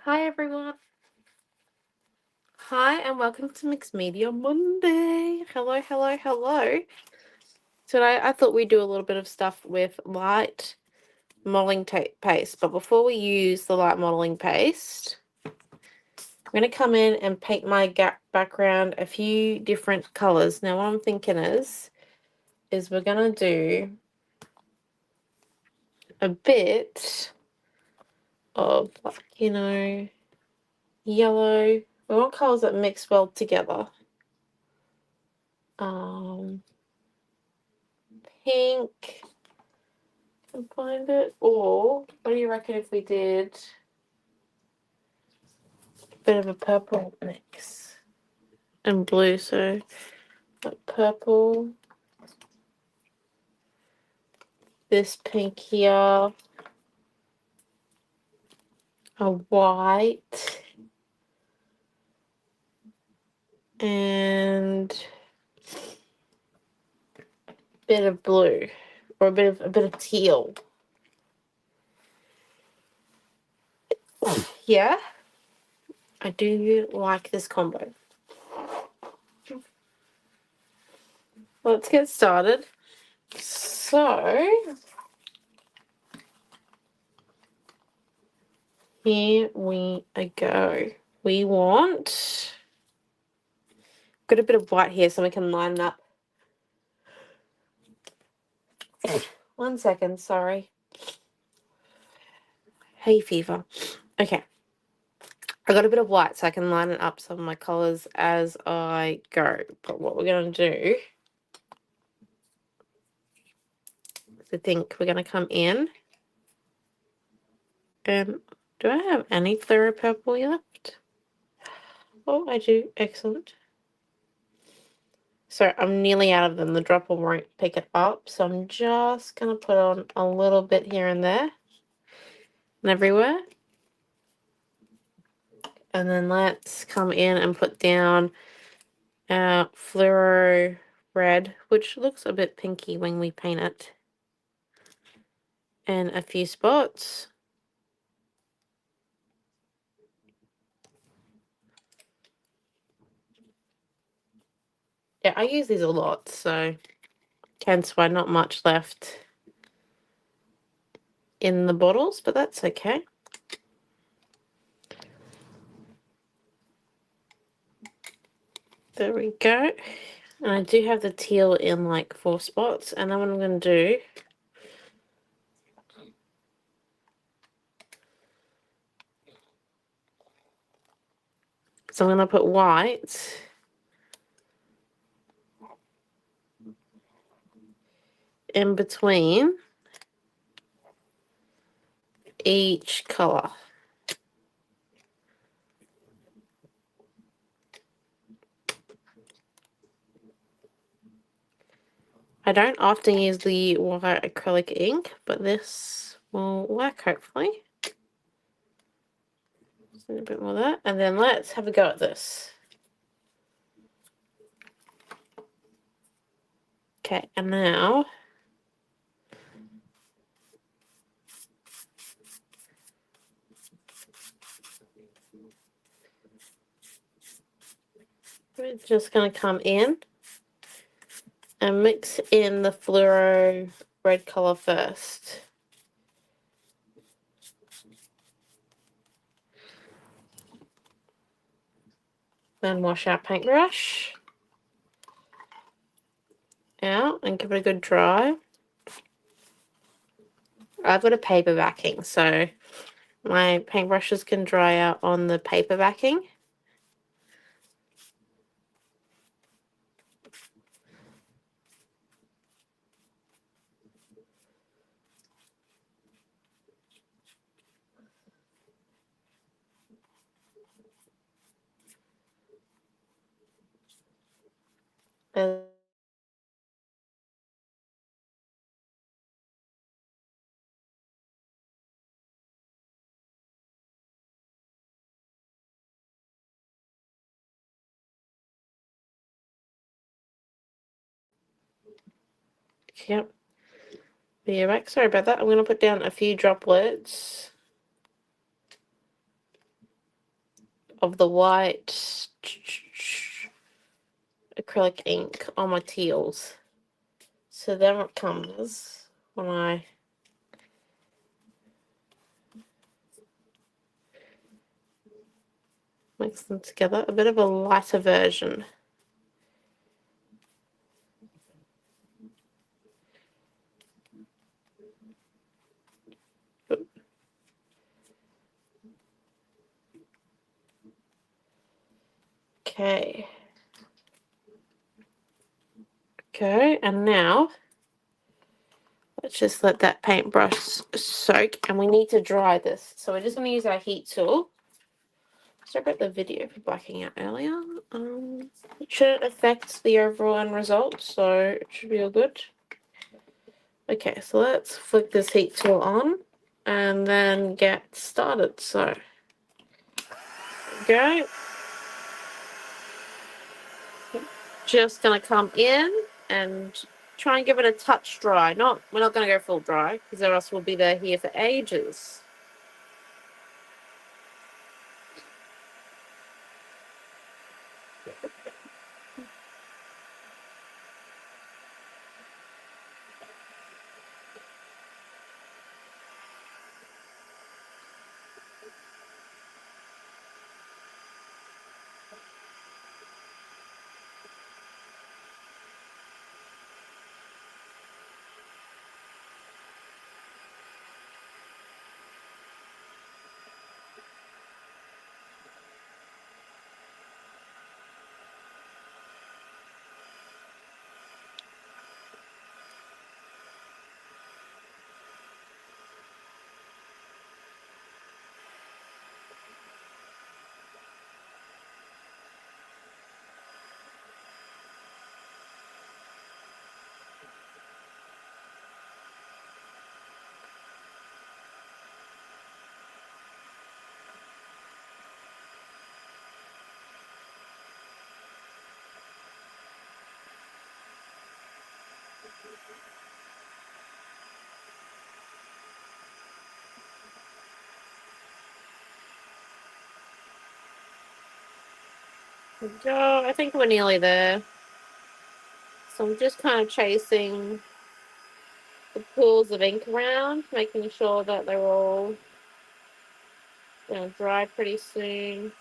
Hi everyone. Hi and welcome to Mixed Media Monday. Hello, hello, hello. Today I thought we'd do a little bit of stuff with light modeling paste, but before we use the light modeling paste, I'm going to come in and paint my background a few different colors. Now what I'm thinking is we're going to do a bit of, like, yellow. We want colors that mix well together. Pink. Can find it. Or what do you reckon if we did a bit of a purple mix and blue? So like purple, this pink here, a white, and a bit of blue, or a bit of teal. Yeah, I do like this combo. Let's get started. So here we go. We want, got a bit of white here so we can line it up. 1 second, sorry. Hay fever. Okay. I got a bit of white so I can line it up some of my colours as I go. But what we're going to do is I think we're going to come in. And do I have any fluoro purple left? Oh, I do. Excellent. So I'm nearly out of them. The dropper won't pick it up. So I'm just going to put on a little bit here and there and everywhere. And then let's come in and put down our fluoro red, which looks a bit pinky when we paint it. And a few spots. Yeah, I use these a lot, so hence why not much left in the bottles, but that's okay. There we go. And I do have the teal in like 4 spots, and then what I'm going to do is I'm going to put white in between each colour. I don't often use the white acrylic ink, but this will work hopefully. Just need a bit more of that. And then let's have a go at this. Okay, and now we're just going to come in and mix in the fluoro red colour first. Then wash our paintbrush out and give it a good dry. I've got a paper backing, so my paintbrushes can dry out on the paper backing. And yep. Be right back. Sorry about that. I'm going to put down a few droplets of the white acrylic ink on my teals. So then it comes when I mix them together, a bit of a lighter version. Okay. Okay, and now let's just let that paintbrush soak, and we need to dry this. So we're just going to use our heat tool. Sorry about the video for blacking out earlier. It shouldn't affect the overall end result, so it should be all good. Okay, so let's flick this heat tool on and then get started. So, go. Just gonna come in and try and give it a touch dry. We're not gonna go full dry because or else we'll be there here for ages. Go. I think we're nearly there. So I'm just kind of chasing the pools of ink around, making sure that they're all gonna dry pretty soon.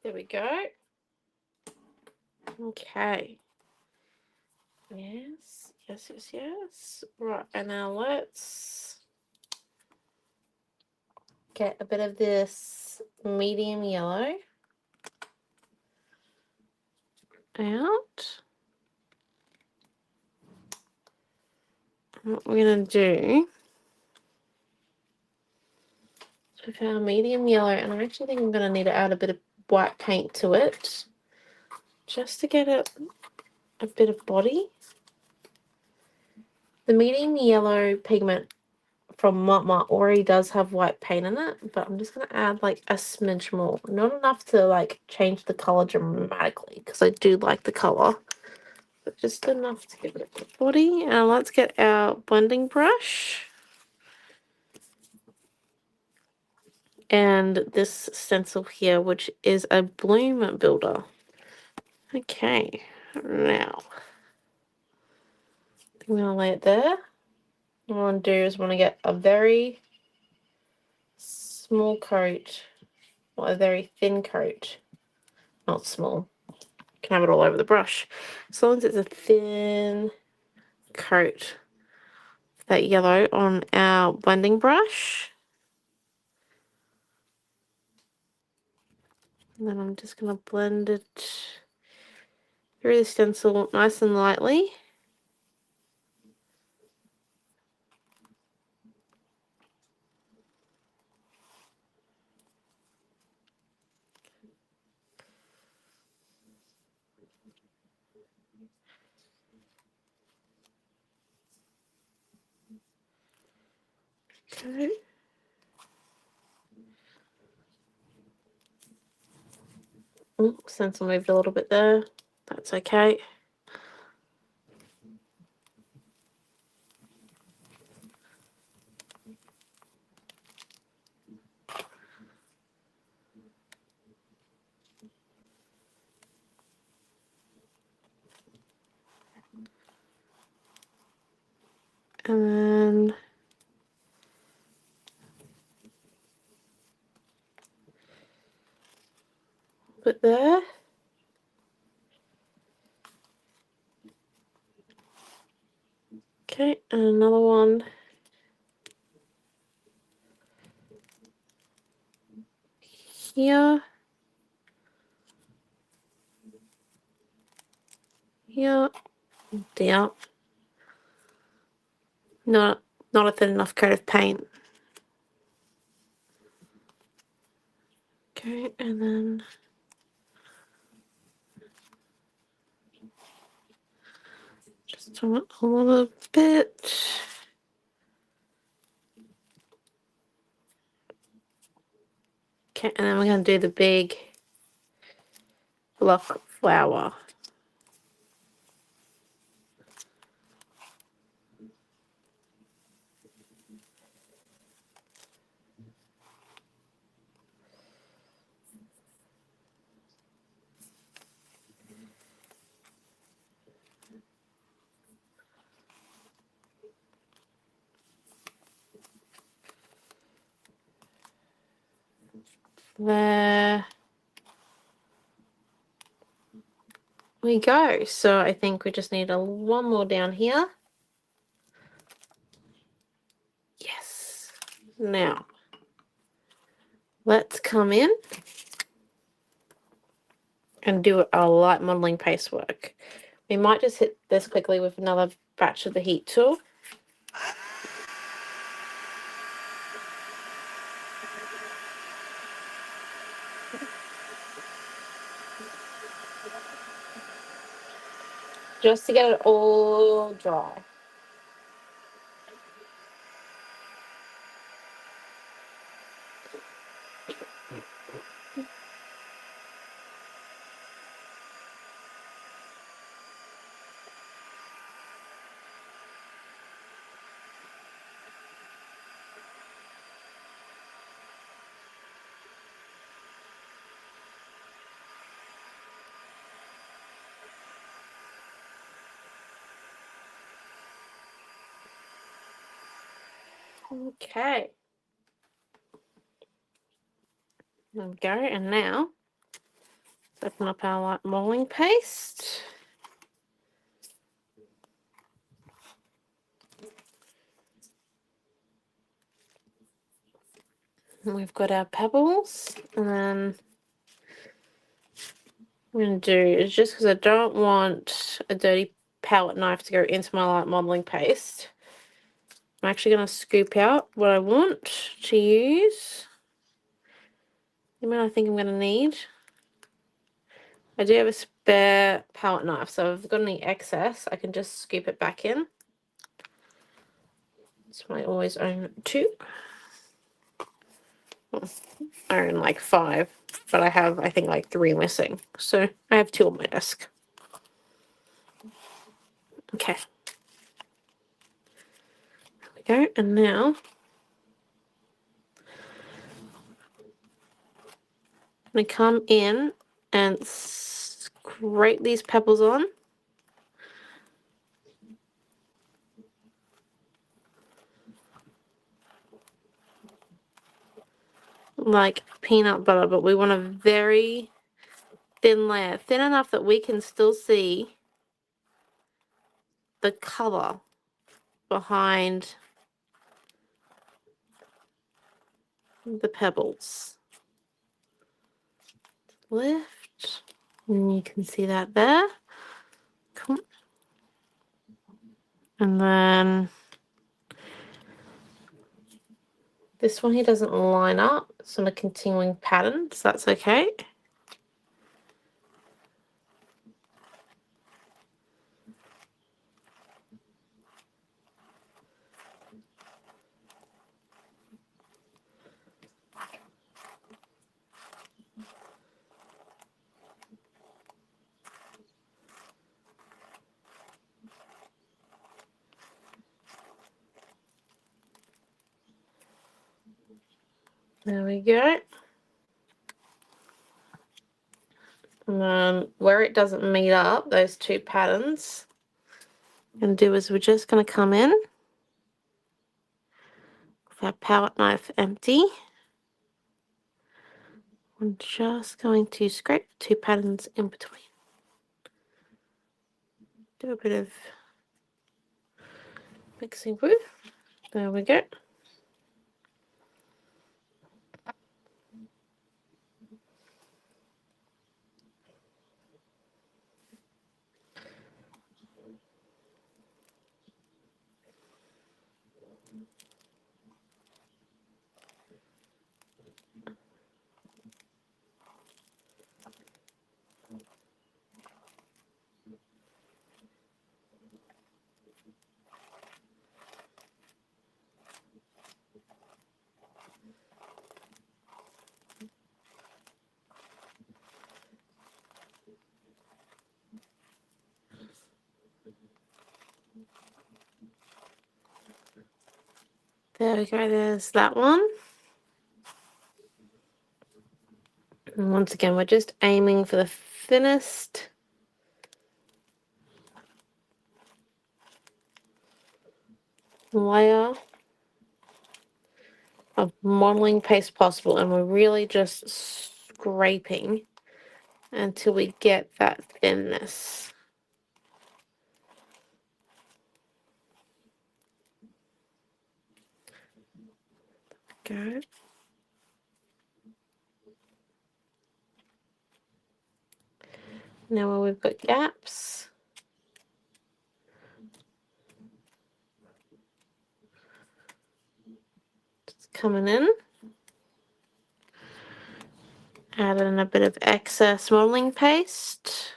There we go. Okay. Yes, yes, yes, yes. Right, and now let's get a bit of this medium yellow out. And what we're going to do with our medium yellow, and I actually think I'm going to need to add a bit of white paint to it just to get a bit of body. The medium yellow pigment from Mama already does have white paint in it, but I'm just going to add like a smidge more. Not enough to like change the color dramatically because I do like the color, but just enough to give it a bit of body. And let's get our blending brush and this stencil here, which is a bloom builder. Okay, now I'm going to lay it there. What I want to do is want to get a very small coat, or a very thin coat, not small. You can have it all over the brush. As long as it's a thin coat of that yellow on our blending brush. And then I'm just going to blend it through the stencil nice and lightly. Okay. Oh, stencil moved a little bit there. That's okay. And then put there. Okay, and another one here. Here. Down. Not a thin enough coat of paint. Okay, and then just on a little bit. Okay, and then we're going to do the big block flower. There we go. So I think we just need one more down here. Yes. Now, let's come in and do our light modeling paste work. We might just hit this quickly with another batch of the heat tool. Just to get it all dry. Okay. There we go. And now, let's open up our light modeling paste. And we've got our pebbles. And then what I'm going to do is, just because I don't want a dirty palette knife to go into my light modeling paste, I'm actually going to scoop out what I want to use. The amount I think I'm going to need. I do have a spare palette knife, so if I've got any excess, I can just scoop it back in. It's my always own 2. Well, I own like 5, but I have, I think, like 3 missing. So I have 2 on my desk. Okay. There we go. And now I'm going to come in and scrape these pebbles on. Like peanut butter, but we want a very thin layer. Thin enough that we can still see the color behind the pebbles. Lift, and you can see that there. Cool. And then this one here doesn't line up. It's on a continuing pattern, so that's okay. There we go. And then where it doesn't meet up, those two patterns, what we're going to do is we're just going to come in with our palette knife empty. I'm just going to scrape two patterns in between. Do a bit of mixing through. There we go. There we go, there's that one. And once again, we're just aiming for the thinnest layer of modeling paste possible, and we're really just scraping until we get that thinness. Go. Now where we've got gaps, just coming in, add in a bit of excess modeling paste.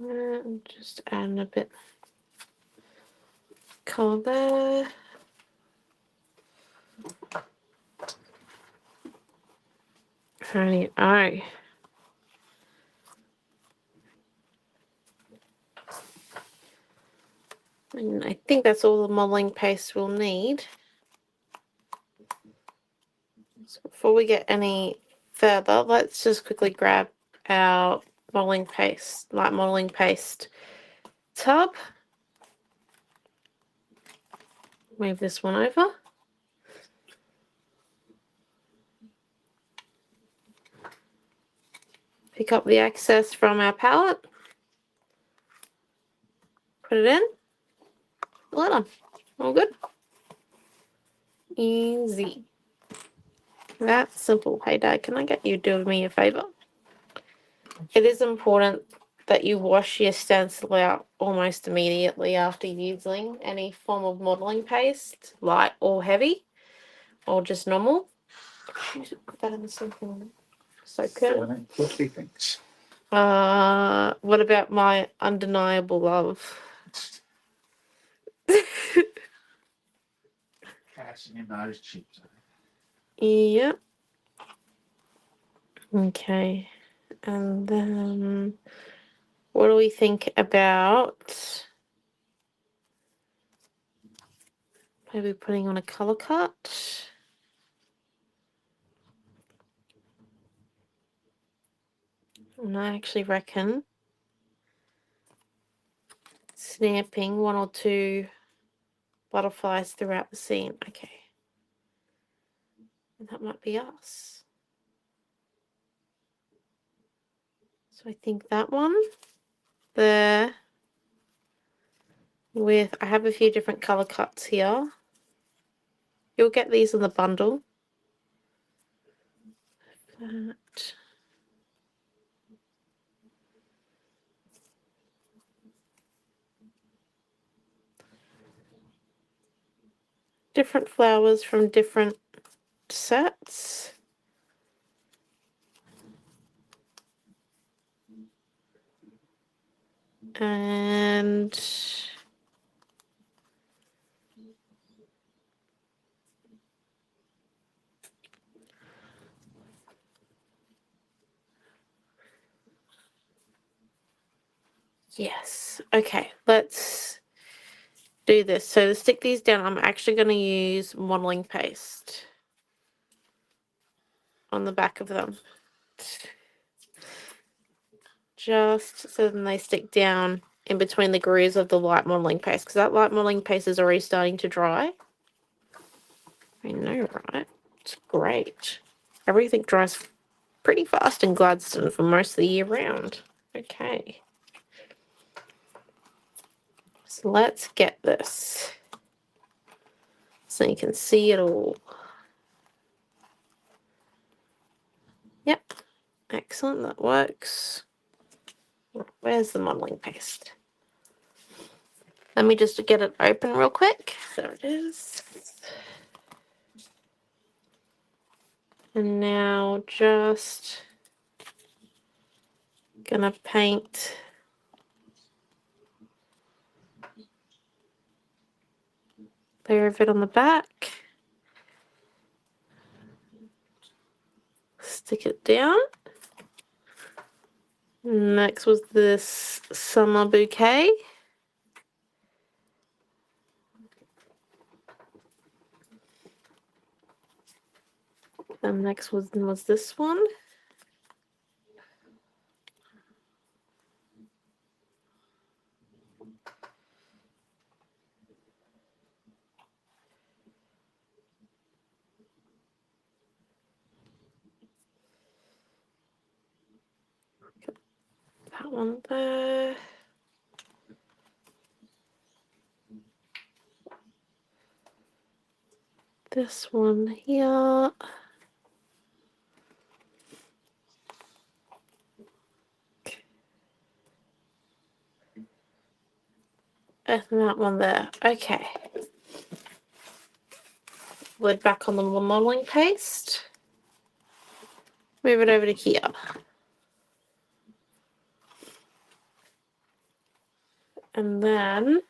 And just adding a bit of colour there. Right, oh. And I think that's all the modeling paste we'll need. So before we get any further, let's just quickly grab our modeling paste, light modeling paste tub. Move this one over. Pick up the excess from our palette. Put it in. Lid on. All good. Easy. That's simple. Hey, Dad, can I get you to do me a favor? It is important that you wash your stencil out almost immediately after using any form of modeling paste, light or heavy, or just normal. You should put that in the sink and soak it. What do you think? What about my undeniable love? Catching in those chips. Yep. Okay. And then what do we think about maybe putting on a color cut? And I actually reckon snapping one or two butterflies throughout the scene. Okay. That might be us. So I think that one there with, I have a few different color cuts here. You'll get these in the bundle. That. Different flowers from different sets. And Yes. Okay, let's do this. So to stick these down, I'm actually going to use modeling paste on the back of them. Just so then they stick down in between the grooves of the light modeling paste, because that light modeling paste is already starting to dry. I know, right? It's great. Everything dries pretty fast in Gladstone for most of the year round. Okay. So let's get this so you can see it all. Yep. Excellent, that works. Where's the modeling paste? Let me just get it open real quick. There it is. And now just gonna paint layer of it on the back. Stick it down. Next was this summer bouquet. And next was this one. That one there. This one here. And that one there. Okay. Lid back on the modeling paste. Move it over to here. And then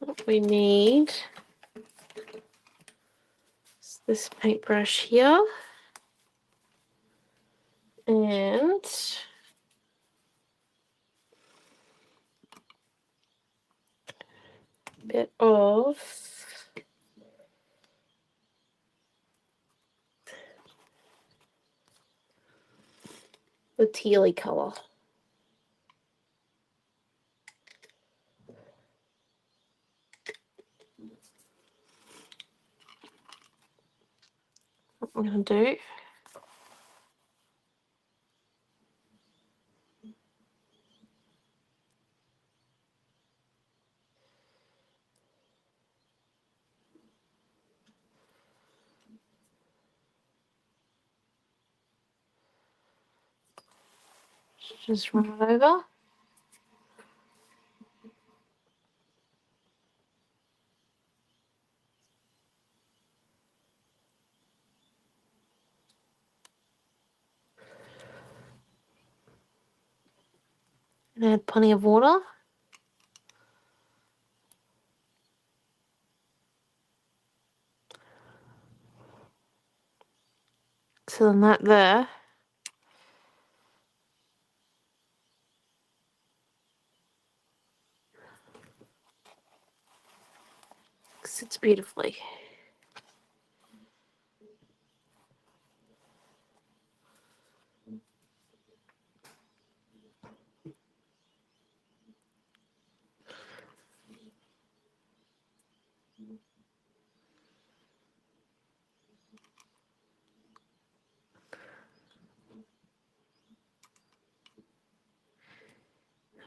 what we need is this paintbrush here. And a bit of the tealy colour. What I'm going to do just run it over. And add plenty of water. So then that there sits beautifully.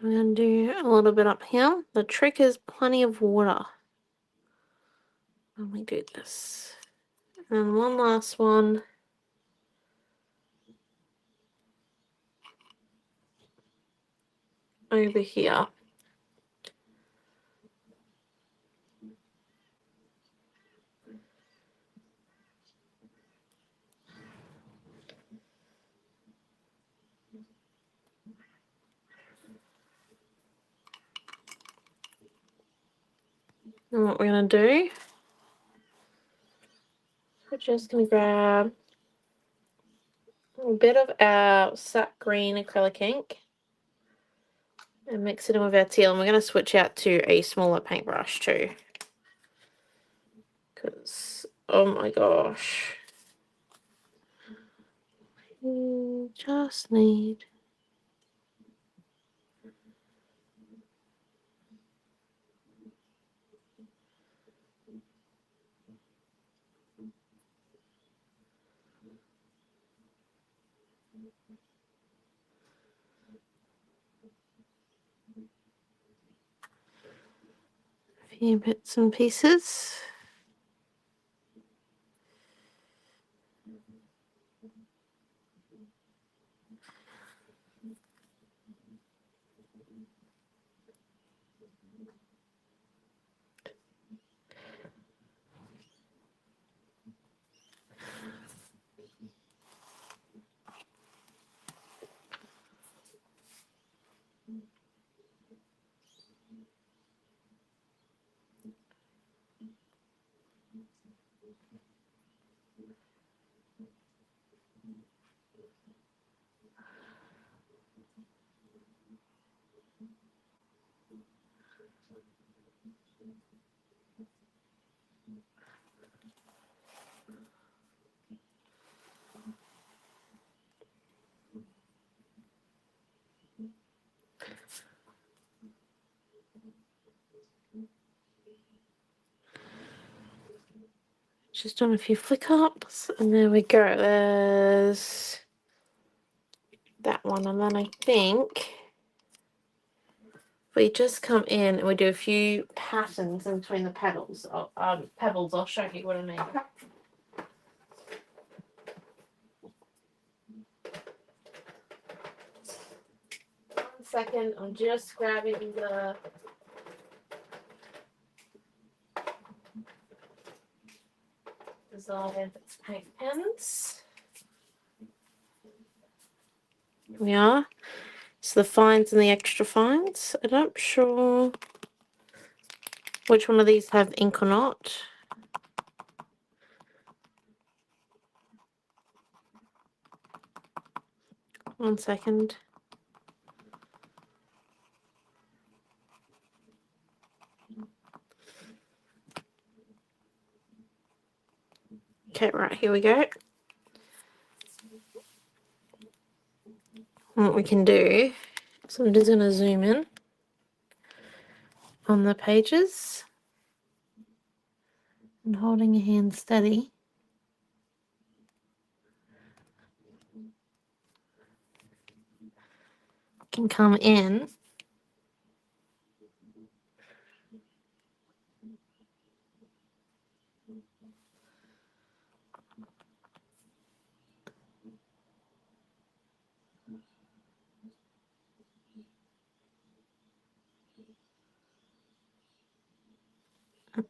I'm going to do a little bit up here. The trick is plenty of water when we do this. And one last one. Over here. And what we're going to do, we're just going to grab a bit of our sap green acrylic ink and mix it in with our teal. And we're going to switch out to a smaller paintbrush too. Because, oh my gosh. You just need... a few bits and pieces. Just doing a few flick ups, and there we go. There's that one, and then I think we just come in and we do a few patterns in between the pebbles. Pebbles. I'll show you what I mean. 1 second. I'm just grabbing the dissolving paint pens. Here we are. So the fines and the extra fines. I'm not sure which one of these have ink or not. One second. Okay, right, here we go. What we can do, so I'm just going to zoom in on the pages and holding your hand steady. Can come in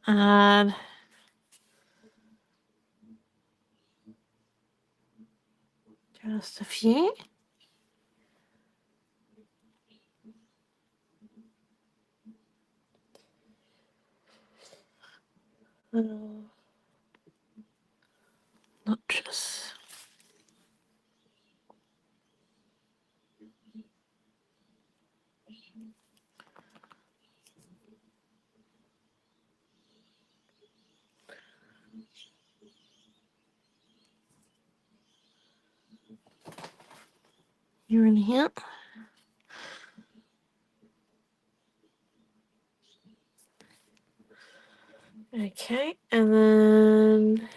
add just a few. Little notches. You're in here. Okay, and then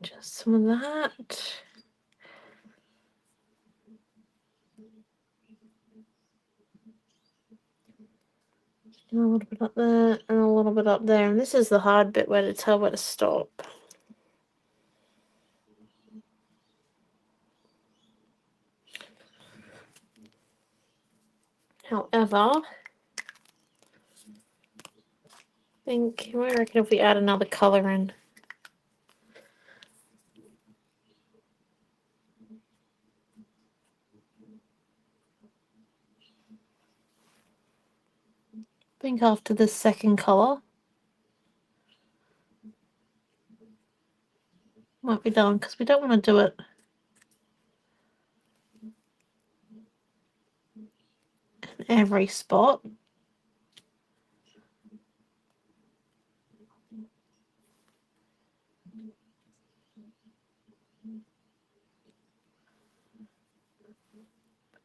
just some of that. And a little bit up there, and a little bit up there. And this is the hard bit where to tell where to stop. However, I reckon if we add another colour in. I think after the second colour might be done, because we don't want to do it in every spot.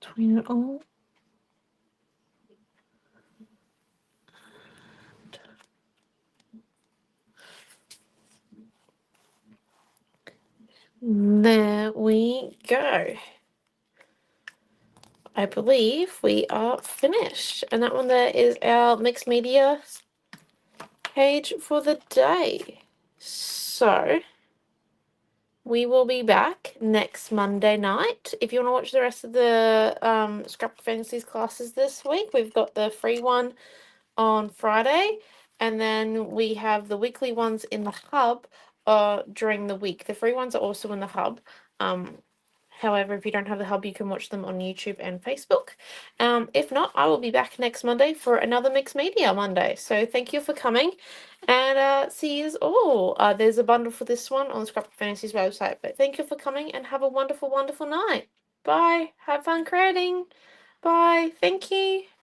Between it all. There we go. I believe we are finished. And that one there is our mixed media page for the day. So we will be back next Monday night. If you want to watch the rest of the Scrapbook Fantasies classes this week, we've got the free one on Friday, and then we have the weekly ones in the hub during the week. The free ones are also in the hub. However, if you don't have the hub, you can watch them on YouTube and Facebook. If not, I will be back next Monday for another Mixed Media Monday. So thank you for coming, and see you all. There's a bundle for this one on the Scrapbook Fantasies website. But thank you for coming, and have a wonderful, wonderful night. Bye. Have fun creating. Bye. Thank you.